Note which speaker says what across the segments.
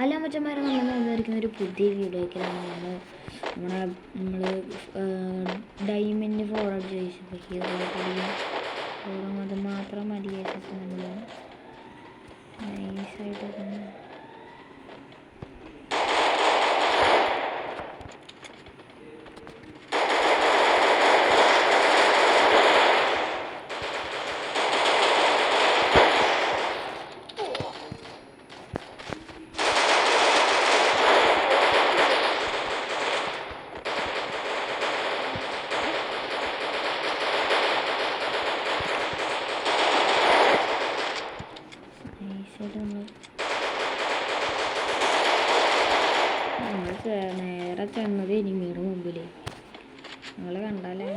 Speaker 1: അല്ല മച്ചന്മാരെ, നമ്മൾ വന്നിരിക്കുന്ന ഒരു പുതിയ വീഡിയോയ്ക്കാണ്. നമ്മൾ ഡയമണ്ട് ഫോർവേഡ് ചോദിച്ചപ്പോൾ ഹീറോ അത് മാത്രം മതി വെച്ചിട്ട് നമ്മൾ നൈസായിട്ട് നേരെ ചെന്നത് എനിമിയുടെ മുമ്പിൽ. നിങ്ങൾ കണ്ടാലേ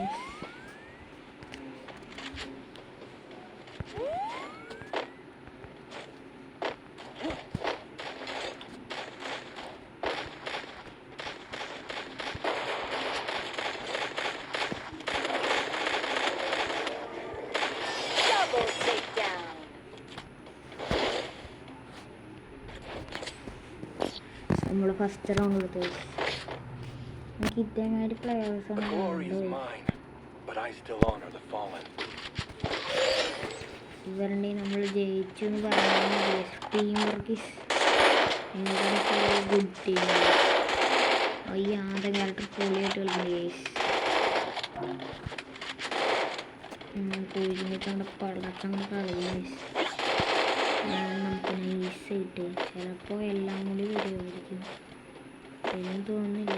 Speaker 1: നമ്മൾ ഫസ്റ്റ് റൗണ്ട് എടുത്തു. എനിക്ക് ഇതേമാതിരി പ്ലെയേഴ്സാണ്. ഇവരുടെ നമ്മൾ ജയിച്ചു എന്ന് പറയുന്നത് ടീം വർക്ക് ഗുഡ് ടീം. ഈ ആദ്യ ക്യാരക്ടർ പൊളിയായിട്ട് കളിക്കുന്നത് പൂജിനിട്ട് പള്ളക്കങ്ങ് കളയും. നമുക്ക് നൈസായിട്ട് ചിലപ്പോൾ എല്ലാം കൂടി വരുമായിരിക്കും, ഒന്നും തോന്നുന്നില്ല.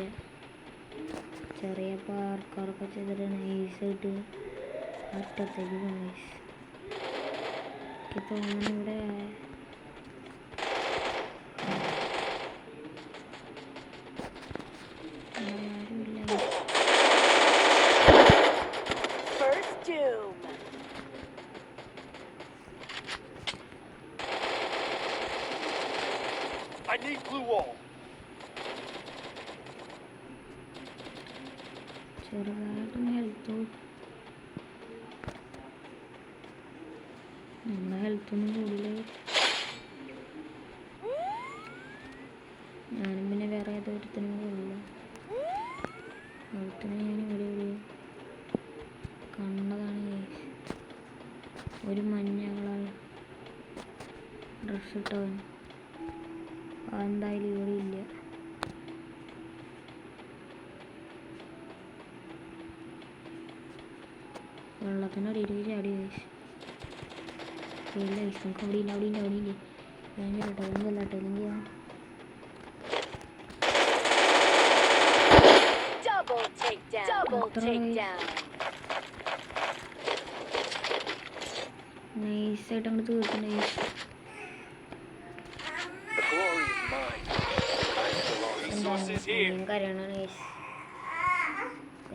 Speaker 1: ചെറിയ പാർക്കാറൊക്കെ ചെയ്തിട്ട് നൈസായിട്ട് അറ്റത്തേക്ക് പോയി. എനിക്ക് തോന്നുന്നു ഇവിടെ ആരുമില്ല. ചെറുതായിട്ടും ഹെൽത്ത് നമ്മുടെ ഹെൽത്തൊന്നും കൂടുതൽ. ഞാനും പിന്നെ വേറെ ഏതൊരുത്തനും കൊള്ളില്ല. ഹെൽത്തിന് ഞാൻ ഇവിടെ ഒരു കണ്ടതാണ്. ഒരു മഞ്ഞ കളർ ഡ്രസ്സ് ഇട്ടവൻ അതെന്തായാലും ഇവിടെ ഇല്ല. വെള്ളത്തിനടിയിലേക്ക് ചാടി ഇല്ല. നമുക്ക് അവിടെ ഇല്ല, അവിടെ ഇല്ല, അവിടെ ഇല്ലേ. ഭയങ്കര ടൈം അല്ലാട്ടോ. അല്ലെങ്കിൽ നൈസായിട്ട് അങ്ങോട്ട് തീർക്കണേ. കരയണ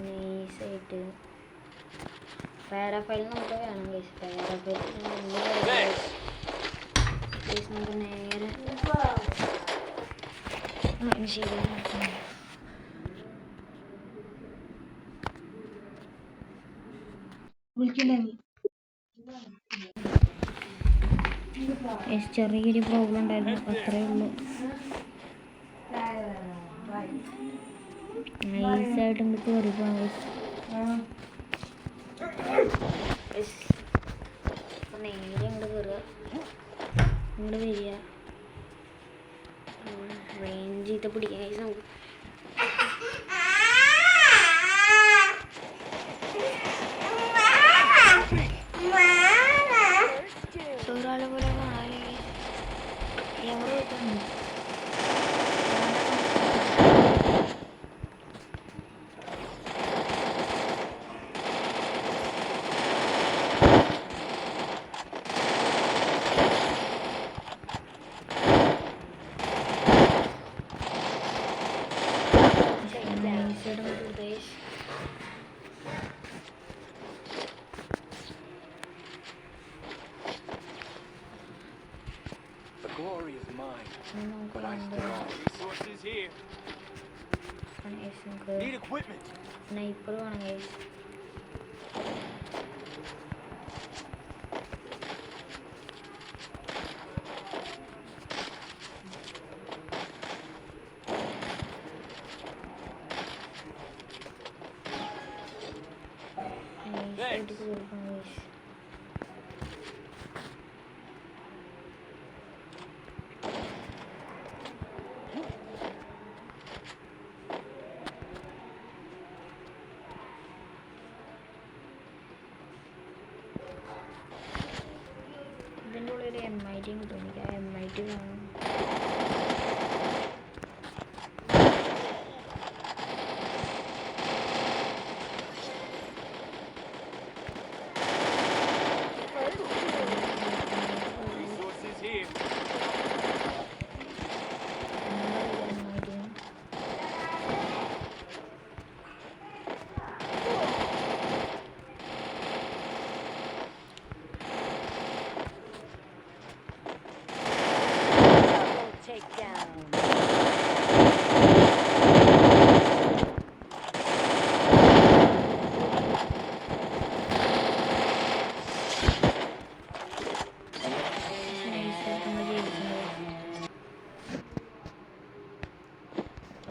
Speaker 1: നൈസായിട്ട് പാരാഫൈൽ നമുക്ക് വേണം ഗൈസ്. പാരാഫൈൽ നമുക്ക് നേരെ ശരി. ചെറിയൊരു പ്രോബ്ലം ഉണ്ടായിരുന്നു, അത്രേ ഉള്ളൂ. നൈസായിട്ട് നമുക്ക് കയറി പോകാം. നേരെ ഇങ്ങോട്ട് കയറുക, ഇങ്ങോട്ട് വരിക, റേഞ്ച് ചെയ്ത് പിടിക്കാൻ നമുക്ക്. ഒരാളെ പോലെ കാണാനേ എവിടെ വെക്കുന്നു.
Speaker 2: Glory is mine, but I still own resources here. Need equipment.
Speaker 1: Sniper ആണ് guys. നൈസായിട്ട് തീർക്കണം ഗൈസ്. ഇതിൻ്റെ ഉള്ളിൽ ഒരു MIT കിട്ടും. എനിക്ക് ആ MIT വേണം.
Speaker 2: Resources here.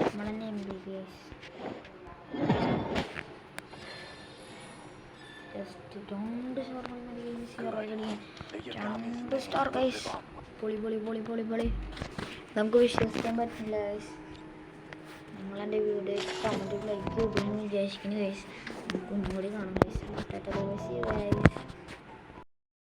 Speaker 2: നമ്മളെന്നെ MBBS ജസ്റ്റ് 2 സ്റ്റാർ മതി. 2 സ്റ്റാർ ഗൈസ്. പൊളി പൊളി പൊളി പൊളി പൊളി. നമുക്ക് വിശ്വസിക്കാൻ പറ്റില്ല ഗൈസ്. നിങ്ങളെൻ്റെ വീഡിയോ കമൻറ്റ് ലൈക്ക് ഇടുമെന്ന് വിചാരിക്കുന്നു ഗൈസ്. നമുക്ക് ഒന്നും കൂടി കാണാം ഗൈസ്.